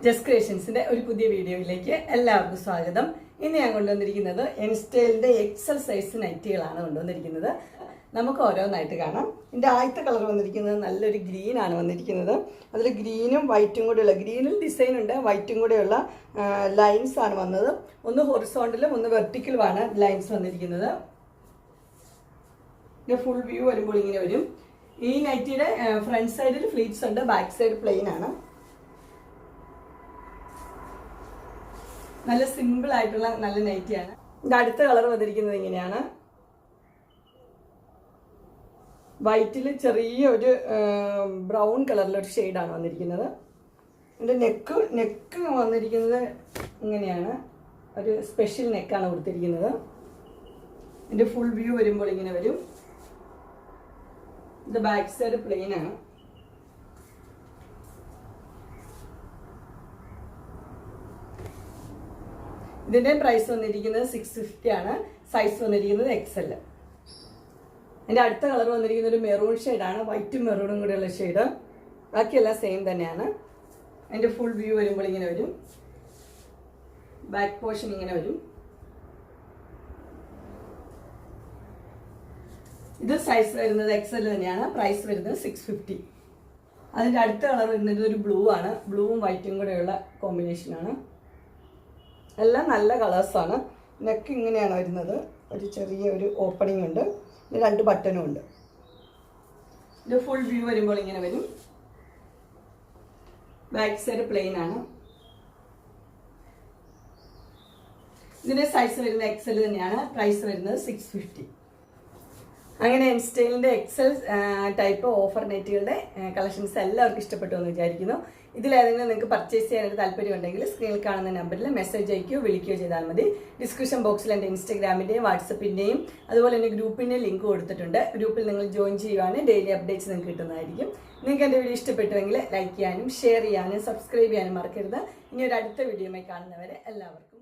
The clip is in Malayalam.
ജസ്റ്റ് ക്രിയേഷൻസിന്റെ ഒരു പുതിയ വീഡിയോയിലേക്ക് എല്ലാവർക്കും സ്വാഗതം. ഇന്ന് ഞാൻ കൊണ്ടുവന്നിരിക്കുന്നത് എൻസ്റ്റൈലിന്റെ എക്സൽ സൈസ് നൈറ്റികളാണ് കൊണ്ടുവന്നിരിക്കുന്നത്. നമുക്ക് ഓരോന്നായിട്ട് കാണാം. ഇതിന്റെ ആദ്യത്തെ കളർ വന്നിരിക്കുന്നത് നല്ലൊരു ഗ്രീൻ ആണ് വന്നിരിക്കുന്നത്. അതിൽ ഗ്രീനും വൈറ്റും കൂടെയുള്ള, ഗ്രീനിൽ ഡിസൈൻ ഉണ്ട്, വൈറ്റും കൂടെയുള്ള ലൈൻസ് ആണ് വന്നത്. ഒന്ന് ഹൊറിസോണ്ടലും ഒന്ന് വെർട്ടിക്കലുമാണ് ലൈൻസ് വന്നിരിക്കുന്നത്. ഇതിന്റെ ഫുൾ വ്യൂ വരുമ്പോൾ ഇങ്ങനെ വരും. ഈ നൈറ്റിയുടെ ഫ്രണ്ട് സൈഡിൽ ഫ്ലീറ്റ്സ് ഉണ്ട്, ബാക്ക് സൈഡ് പ്ലെയിൻ ആണ്. നല്ല സിമ്പിൾ ആയിട്ടുള്ള നല്ല നൈറ്റിയാണ്. ഇത് അടുത്ത കളർ വന്നിരിക്കുന്നത് ഇങ്ങനെയാണ്. വൈറ്റിൽ ചെറിയൊരു ബ്രൗൺ കളറിലൊരു ഷെയ്ഡാണ് വന്നിരിക്കുന്നത്. എൻ്റെ നെക്ക് വന്നിരിക്കുന്നത് ഇങ്ങനെയാണ്, ഒരു സ്പെഷ്യൽ നെക്കാണ് കൊടുത്തിരിക്കുന്നത്. എൻ്റെ ഫുൾ വ്യൂ വരുമ്പോൾ ഇങ്ങനെ വരും. ഇത് ബാക്ക് സൈഡ് പ്ലെയിൻ ആണ്. ഇതിന്റെ പ്രൈസ് വന്നിരിക്കുന്നത് 650 ആണ്. സൈസ് വന്നിരിക്കുന്നത് XL. എൻ്റെ അടുത്ത കളർ വന്നിരിക്കുന്നത് ഒരു മെറൂൺ ഷെയ്ഡാണ്, വൈറ്റും മെറൂണും കൂടെയുള്ള ഷെയ്ഡ്. ബാക്കിയെല്ലാം സെയിം തന്നെയാണ്. എൻ്റെ ഫുൾ വ്യൂ വരുമ്പോൾ ഇങ്ങനെ വരും. ബാക്ക് പോർഷൻ ഇങ്ങനെ വരും. ഇത് സൈസ് വരുന്നത് XL തന്നെയാണ്. പ്രൈസ് വരുന്നത് 650. അതിൻ്റെ അടുത്ത കളർ വരുന്നത് ഒരു ബ്ലൂ ആണ്. ബ്ലൂവും വൈറ്റും കൂടെയുള്ള കോമ്പിനേഷനാണ്. എല്ലാം നല്ല കളേഴ്സാണ്. നെക്ക് ഇങ്ങനെയാണ് വരുന്നത്, ഒരു ചെറിയ ഒരു ഓപ്പണിംഗ് ഉണ്ട്, 2 ബട്ടനും ഉണ്ട്. ഇത് ഫുൾ വ്യൂ വരുമ്പോൾ ഇങ്ങനെ വരും. ബാക്ക് സൈഡ് പ്ലെയിൻ ആണ്. ഇതിന്റെ സൈസ് വരുന്നത് XL തന്നെയാണ്. പ്രൈസ് വരുന്നത് 650. അങ്ങനെ എൻസ്റ്റൈലിന്റെ എക്സൽ ടൈപ്പ് ഓഫർ നൈറ്റുകളുടെ കളക്ഷൻസ് എല്ലാവർക്കും ഇഷ്ടപ്പെട്ടു എന്ന് വിചാരിക്കുന്നു. ഇതിലേതെങ്കിലും നിങ്ങൾക്ക് പർച്ചേസ് ചെയ്യാനായിട്ട് താല്പര്യമുണ്ടെങ്കിൽ സ്ക്രീനിൽ കാണുന്ന നമ്പറിൽ മെസ്സേജ് അയക്കുകയോ വിളിക്കുകയോ ചെയ്താൽ മതി. ഡിസ്ക്രിപ്ഷൻ ബോക്സിൽ എൻ്റെ ഇൻസ്റ്റാഗ്രാമിൻ്റെയും വാട്സപ്പിൻ്റെയും അതുപോലെ തന്നെ ഗ്രൂപ്പിൻ്റെയും ലിങ്ക് കൊടുത്തിട്ടുണ്ട്. ഗ്രൂപ്പിൽ നിങ്ങൾ ജോയിൻ ചെയ്യുവാണെങ്കിൽ ഡെയിലി അപ്ഡേറ്റ്സ് നിങ്ങൾക്ക് കിട്ടുന്നതായിരിക്കും. നിങ്ങൾക്ക് എൻ്റെ വീഡിയോ ഇഷ്ടപ്പെട്ടുവെങ്കിൽ ലൈക്ക് ചെയ്യാനും ഷെയർ ചെയ്യാനും സബ്സ്ക്രൈബ് ചെയ്യാനും മറക്കരുത്. ഇനി ഒരു അടുത്ത വീഡിയോയുമായി കാണുന്നവരെ എല്ലാവർക്കും